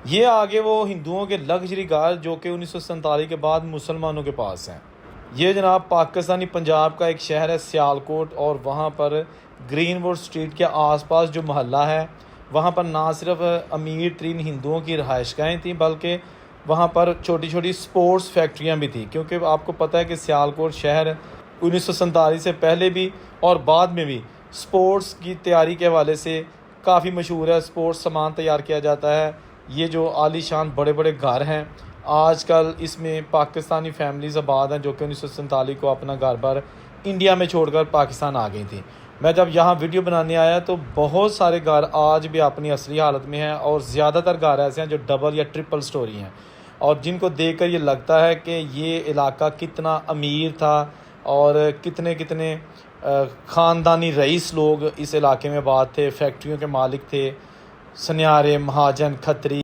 ये आगे वो हिंदुओं के लग्जरी घर जो कि 1947 के बाद मुसलमानों के पास हैं। ये जनाब पाकिस्तानी पंजाब का एक शहर है सियालकोट, और वहाँ पर ग्रीनवुड स्ट्रीट के आसपास जो मोहल्ला है वहाँ पर ना सिर्फ अमीर तरीन हिंदुओं की रहायशगाहें थीं बल्कि वहाँ पर छोटी छोटी स्पोर्ट्स फैक्ट्रियाँ भी थीं, क्योंकि आपको पता है कि सियालकोट शहर 1947 से पहले भी और बाद में भी स्पोर्ट्स की तैयारी के हवाले से काफ़ी मशहूर है। स्पोर्ट्स सामान तैयार किया जाता है। ये जो आलीशान बड़े बड़े घर हैं आजकल इसमें पाकिस्तानी फैमिलीज़ आबाद हैं जो कि 1947 को अपना घर बार इंडिया में छोड़कर पाकिस्तान आ गई थी। मैं जब यहाँ वीडियो बनाने आया तो बहुत सारे घर आज भी अपनी असली हालत में हैं, और ज़्यादातर घर ऐसे हैं जो डबल या ट्रिपल स्टोरी हैं, और जिनको देखकर ये लगता है कि ये इलाका कितना अमीर था और कितने कितने ख़ानदानी रईस लोग इस इलाके में आबाद थे, फैक्ट्रियों के मालिक थे, सन्यारे, महाजन, खत्री।